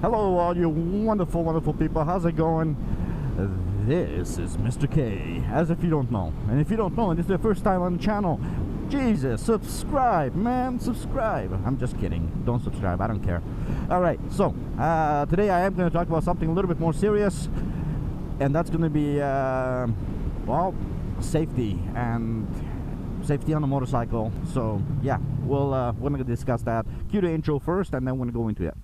Hello all you wonderful, wonderful people. How's it going? This is Mr. K, as if you don't know. And if you don't know and this is the first time on the channel, Jesus, subscribe, man, subscribe. I'm just kidding. Don't subscribe, I don't care. Alright, so, today I am going to talk about something a little bit more serious. And that's going to be, well, safety and safety on a motorcycle. So, yeah, we're going to discuss that. Cue the intro first and then we're going to go into it.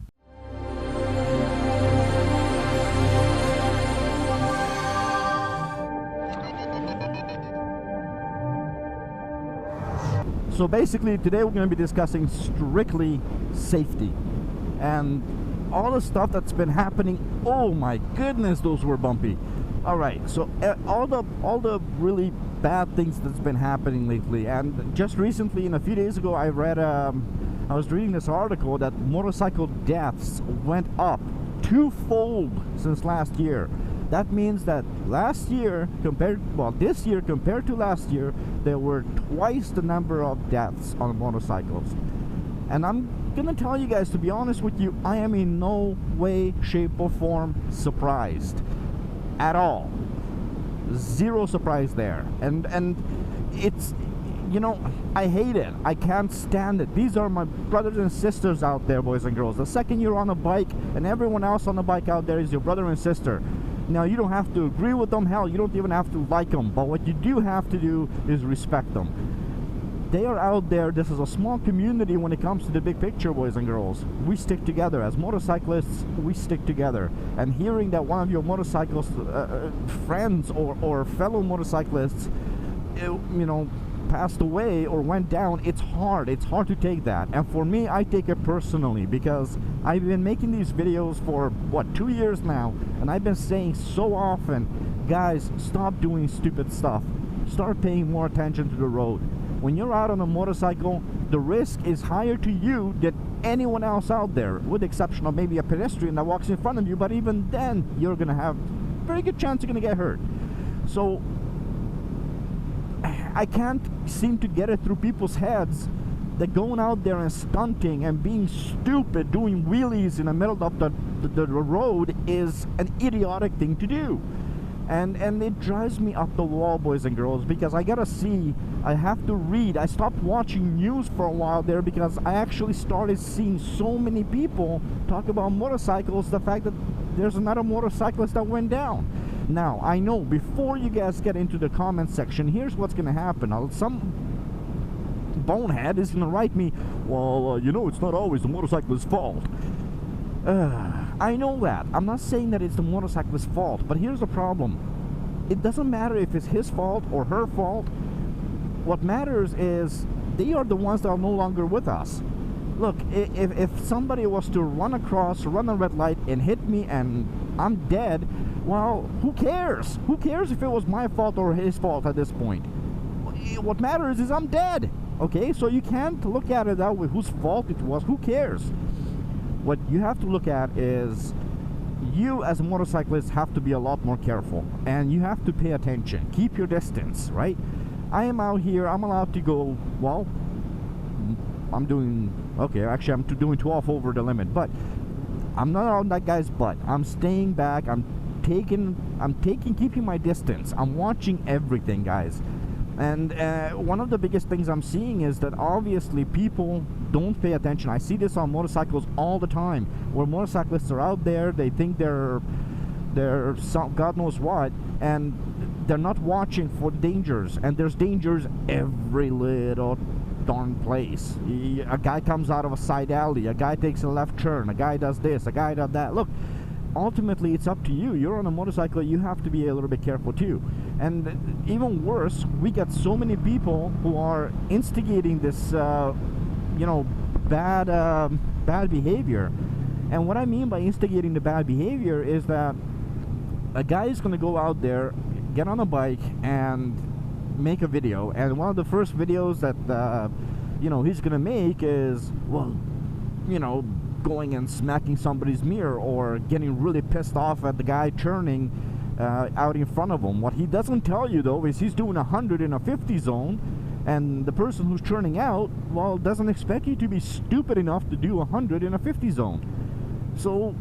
So basically today we're going to be discussing strictly safety and all the stuff that's been happening. Oh my goodness, those were bumpy. Alright, so all the really bad things that's been happening lately, and just recently, and a few days ago, I was reading this article that motorcycle deaths went up twofold since last year. That means that last year this year compared to last year, there were twice the number of deaths on motorcycles. And I'm gonna tell you guys, to be honest with you, I am in no way, shape or form surprised at all. Zero surprise there. And it's, you know, I hate it. I can't stand it. These are my brothers and sisters out there, boys and girls. The second you're on a bike and everyone else on the bike out there is your brother and sister. Now, you don't have to agree with them. Hell, you don't even have to like them. But what you do have to do is respect them. They are out there. This is a small community when it comes to the big picture, boys and girls. We stick together. As motorcyclists, we stick together. And hearing that one of your motorcycles friends or fellow motorcyclists, you know, passed away or went down, it's hard to take that. And for me, I take it personally because I've been making these videos for what, 2 years now, and I've been saying so often, guys, stop doing stupid stuff, start paying more attention to the road. When you're out on a motorcycle, the risk is higher to you than anyone else out there, with the exception of maybe a pedestrian that walks in front of you, but even then you're gonna have a very good chance you're gonna get hurt. So I can't seem to get it through people's heads that going out there and stunting and being stupid, doing wheelies in the middle of the road is an idiotic thing to do. And it drives me up the wall, boys and girls, because I gotta see, I have to read. I stopped watching news for a while there because I actually started seeing so many people talk about motorcycles, the fact that there's another motorcyclist that went down. Now, I know, before you guys get into the comment section, here's what's gonna happen. Some bonehead is gonna write me, well, you know, it's not always the motorcyclist's fault. I know that. I'm not saying that it's the motorcyclist's fault, but here's the problem. It doesn't matter if it's his fault or her fault. What matters is they are the ones that are no longer with us. Look, if somebody was to run a red light and hit me and I'm dead, well, who cares? Who cares if it was my fault or his fault at this point? What matters is I'm dead. Okay, so you can't look at it that way, whose fault it was, who cares? What you have to look at is, you as a motorcyclist have to be a lot more careful, and you have to pay attention. Keep your distance, right? I am out here, I'm allowed to go, well, I'm doing, okay, actually I'm doing 12 over the limit, but I'm not on that guy's butt. I'm staying back, keeping my distance. I'm watching everything, guys. And one of the biggest things I'm seeing is that obviously people don't pay attention. I see this on motorcycles all the time, where motorcyclists are out there, they think they're some, God knows what, and they're not watching for dangers. And there's dangers every little darn place. A guy comes out of a side alley, a guy takes a left turn, a guy does this, a guy does that. Look, ultimately it's up to you. You're on a motorcycle, you have to be a little bit careful too. And even worse, we get so many people who are instigating this you know, bad behavior. And what I mean by instigating the bad behavior is that a guy is going to go out there, get on a bike and make a video, and one of the first videos that you know, he's going to make is, well, you know, going and smacking somebody's mirror or getting really pissed off at the guy turning out in front of him. What he doesn't tell you though is he's doing 100 in a 50 zone, and the person who's turning out, well, doesn't expect you to be stupid enough to do 100 in a 50 zone. So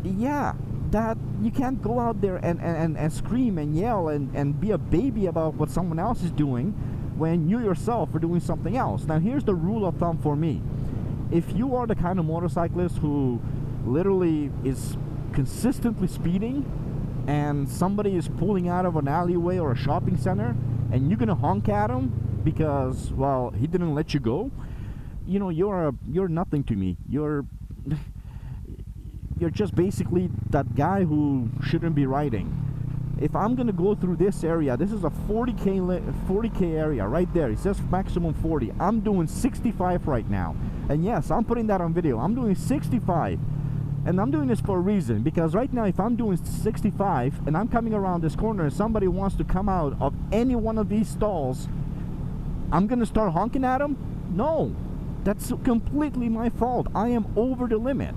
yeah, that you can't go out there and scream and yell and be a baby about what someone else is doing when you yourself are doing something else. Now here's the rule of thumb for me. If you are the kind of motorcyclist who literally is consistently speeding and somebody is pulling out of an alleyway or a shopping center and you're gonna honk at him because, well, he didn't let you go, you know, you're nothing to me. You're just basically that guy who shouldn't be riding. If I'm gonna go through this area, this is a 40K area right there. It says maximum 40. I'm doing 65 right now. And yes, I'm putting that on video. I'm doing 65. And I'm doing this for a reason, because right now if I'm doing 65 and I'm coming around this corner and somebody wants to come out of any one of these stalls, I'm gonna start honking at them? No, that's completely my fault. I am over the limit.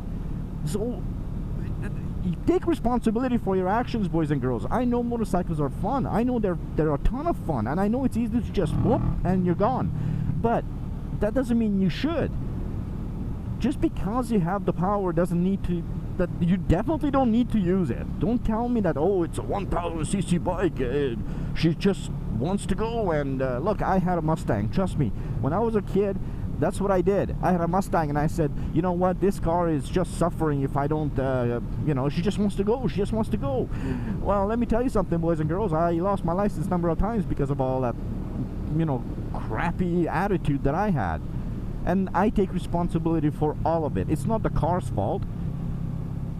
So you take responsibility for your actions, boys and girls. I know motorcycles are fun. I know they're a ton of fun, and I know it's easy to just whoop and you're gone. But that doesn't mean you should. Just because you have the power doesn't need to, that you definitely don't need to use it. Don't tell me that, oh, it's a 1000cc bike, she just wants to go. And look, I had a Mustang. Trust me, when I was a kid, that's what I did. I had a Mustang and I said, you know what, this car is just suffering if I don't, you know, she just wants to go, she just wants to go. Well, let me tell you something, boys and girls, I lost my license a number of times because of all that, you know, crappy attitude that I had. And I take responsibility for all of it. It's not the car's fault.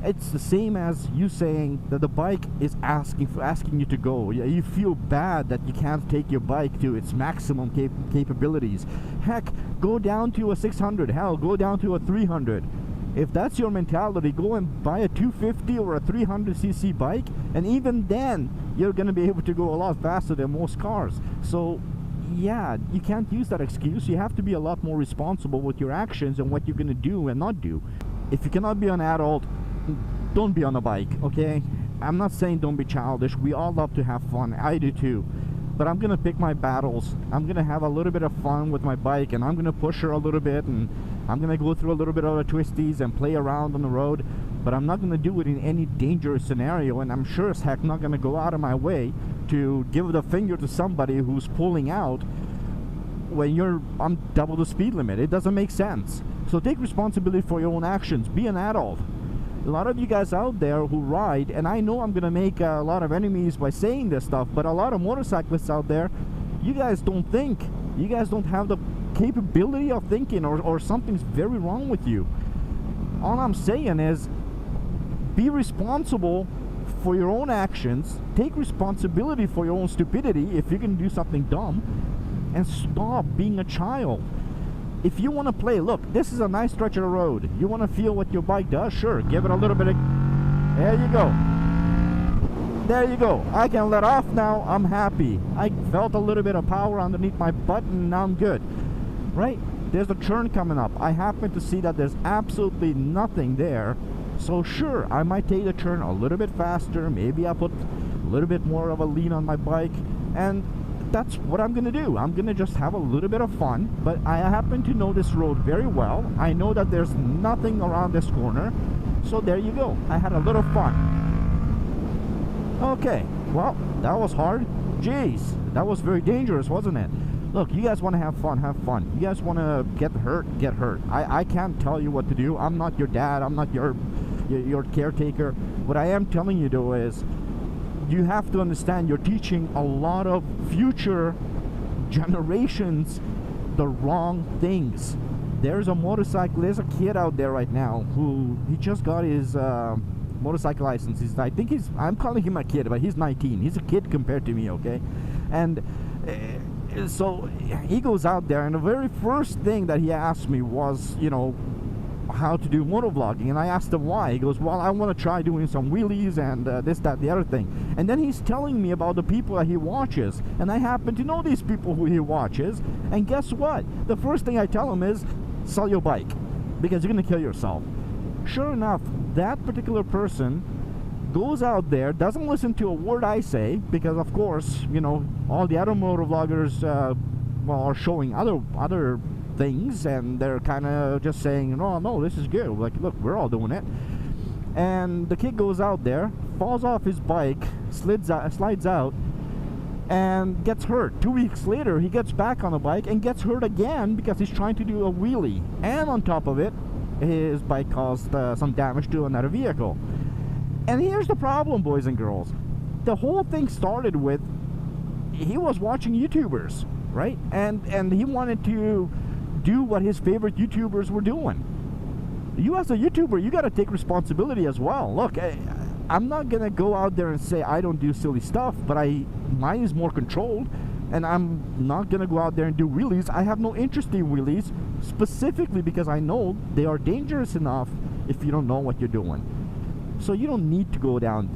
It's the same as you saying that the bike is asking you to go. You feel bad that you can't take your bike to its maximum capabilities. Heck, go down to a 600. Hell, go down to a 300. If that's your mentality, go and buy a 250 or a 300cc bike, and even then, you're going to be able to go a lot faster than most cars. So yeah, you can't use that excuse. You have to be a lot more responsible with your actions and what you're going to do and not do. If you cannot be an adult, don't be on a bike, okay? I'm not saying don't be childish. We all love to have fun. I do too. But I'm going to pick my battles. I'm going to have a little bit of fun with my bike, and I'm going to push her a little bit, and I'm going to go through a little bit of the twisties and play around on the road. But I'm not going to do it in any dangerous scenario, and I'm sure as heck not going to go out of my way to give the finger to somebody who's pulling out when you're on double the speed limit. It doesn't make sense. So take responsibility for your own actions. Be an adult. A lot of you guys out there who ride, and I know I'm going to make a lot of enemies by saying this stuff, but a lot of motorcyclists out there, you guys don't think. You guys don't have the capability of thinking, or something's very wrong with you. All I'm saying is, be responsible for your own actions. Take responsibility for your own stupidity if you're going to do something dumb, and stop being a child. If you want to play, look, this is a nice stretch of the road. You want to feel what your bike does? Sure, give it a little bit of... There you go. There you go. I can let off now. I'm happy. I felt a little bit of power underneath my butt, and now I'm good. Right? There's a turn coming up. I happen to see that there's absolutely nothing there. So sure, I might take the turn a little bit faster. Maybe I'll put a little bit more of a lean on my bike, and that's what I'm gonna do. I'm gonna just have a little bit of fun. But I happen to know this road very well. I know that there's nothing around this corner, so there you go. I had a little fun. Okay, well, that was hard. Jeez, that was very dangerous, wasn't it? Look, you guys want to have fun, have fun. You guys want to get hurt, get hurt. I can't tell you what to do. I'm not your dad. I'm not your caretaker. What I am telling you though is, you have to understand you're teaching a lot of future generations the wrong things. There's a motorcycle, there's a kid out there right now who, he just got his motorcycle license. I'm calling him a kid, but he's 19. He's a kid compared to me, okay? And so he goes out there, and the very first thing that he asked me was, you know, how to do motovlogging. And I asked him why. He goes, well, I want to try doing some wheelies and this, that, the other thing. And then he's telling me about the people that he watches, and I happen to know these people who he watches. And guess what? The first thing I tell him is, sell your bike, because you're gonna kill yourself. Sure enough, that particular person goes out there, doesn't listen to a word I say, because of course, you know, all the other motovloggers well, are showing other things, and they're kind of just saying, no, this is good. Like, look, we're all doing it. And the kid goes out there, falls off his bike, slides out, and gets hurt. 2 weeks later, he gets back on the bike and gets hurt again because he's trying to do a wheelie. And on top of it, his bike caused some damage to another vehicle. And here's the problem, boys and girls. The whole thing started with, he was watching YouTubers, right? And he wanted to do what his favorite YouTubers were doing. You as a YouTuber, you got to take responsibility as well. Look, I'm not gonna go out there and say I don't do silly stuff, but mine is more controlled, and I'm not gonna go out there and do wheelies. I have no interest in wheelies, specifically because I know they are dangerous enough if you don't know what you're doing. So you don't need to go down.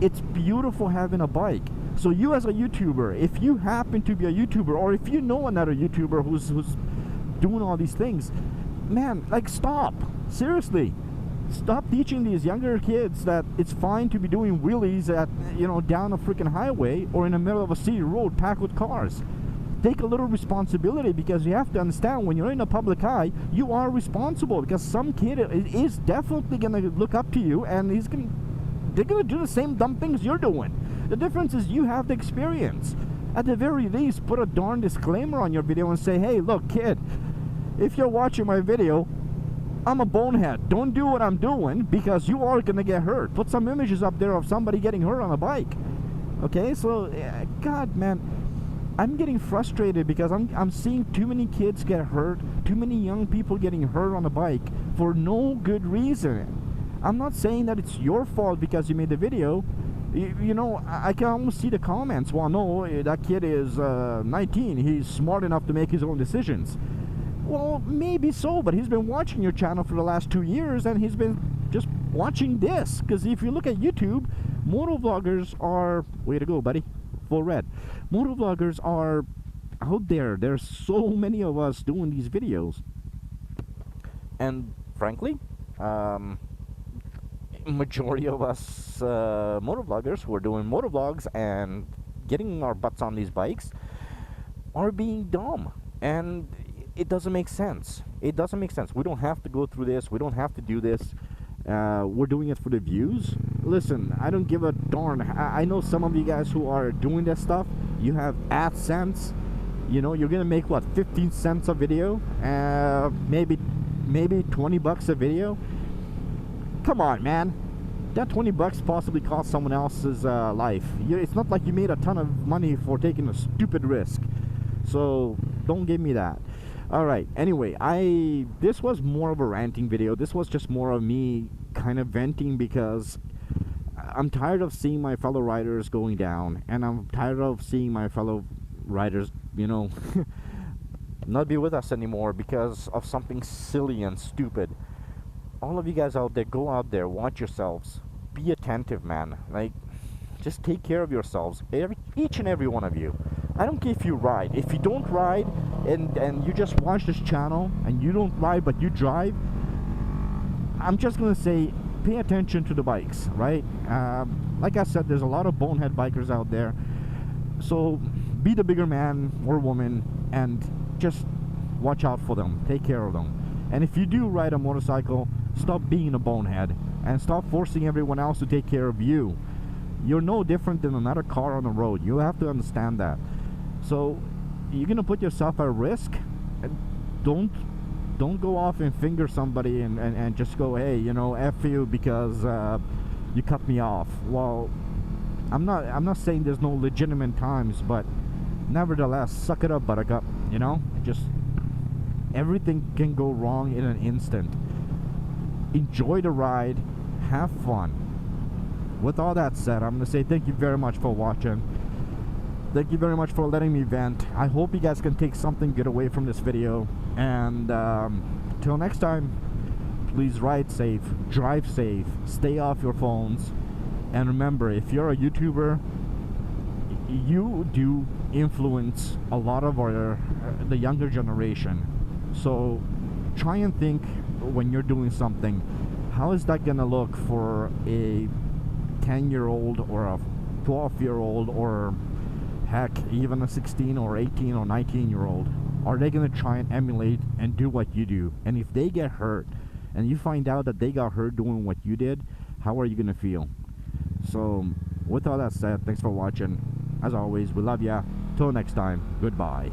It's beautiful having a bike. So you as a YouTuber, if you happen to be a YouTuber, or if you know another YouTuber who's doing all these things, man, like, stop. Seriously, stop teaching these younger kids that it's fine to be doing wheelies at, down a freaking highway or in the middle of a city road packed with cars. Take a little responsibility, because you have to understand, when you're in the public eye, you are responsible, because some kid is definitely gonna look up to you, and they're gonna do the same dumb things you're doing. The difference is you have the experience. At the very least, put a darn disclaimer on your video and say, hey, look, kid, if you're watching my video, I'm a bonehead. Don't do what I'm doing, because you are gonna get hurt. Put some images up there of somebody getting hurt on a bike. Okay, so God, man, I'm getting frustrated because I'm seeing too many kids get hurt, too many young people getting hurt on a bike for no good reason. I'm not saying that it's your fault because you made the video. I can almost see the comments. Well, no, that kid is 19. He's smart enough to make his own decisions. Well, maybe so, but he's been watching your channel for the last 2 years, and he's been just watching this. Because if you look at YouTube, motovloggers are... Way to go, buddy. Full red. Motovloggers are out there. There's so many of us doing these videos. And frankly, majority of us motovloggers who are doing motovlogs and getting our butts on these bikes are being dumb. And it doesn't make sense. It doesn't make sense. We don't have to go through this. We don't have to do this. We're doing it for the views. Listen, I don't give a darn. I know some of you guys who are doing that stuff, you have AdSense. You're gonna make what, 15 cents a video, maybe $20 a video. Come on, man. That 20 bucks possibly cost someone else's life. It's not like you made a ton of money for taking a stupid risk. So don't give me that. Alright, anyway, this was more of a ranting video. This was just more of me kind of venting, because I'm tired of seeing my fellow riders going down, and I'm tired of seeing my fellow riders, not be with us anymore because of something silly and stupid. All of you guys out there, go out there, watch yourselves, be attentive, man. Like, just take care of yourselves, each and every one of you. I don't care if you ride. If you don't ride and you just watch this channel and you don't ride but you drive, I'm just gonna say, pay attention to the bikes, right? Like I said, there's a lot of bonehead bikers out there. So be the bigger man or woman and just watch out for them. Take care of them. And if you do ride a motorcycle, stop being a bonehead and stop forcing everyone else to take care of you. You're no different than another car on the road. You have to understand that. So you're gonna put yourself at risk, and don't go off and finger somebody and just go, hey, F you because you cut me off. Well, I'm not saying there's no legitimate times, but nevertheless, suck it up, buttercup. Just everything can go wrong in an instant. Enjoy the ride, have fun. With all that said, I'm gonna say thank you very much for watching. Thank you very much for letting me vent. I hope you guys can take something good away from this video. And till next time, please ride safe, drive safe, stay off your phones. And remember, if you're a YouTuber, you do influence a lot of the younger generation. So try and think, when you're doing something, how is that gonna look for a 10-year-old or a 12-year-old, or heck, even a 16 or 18 or 19-year-old? Are they gonna try and emulate and do what you do? And if they get hurt and you find out that they got hurt doing what you did, how are you gonna feel? So with all that said, thanks for watching. As always, we love ya. Till next time, goodbye.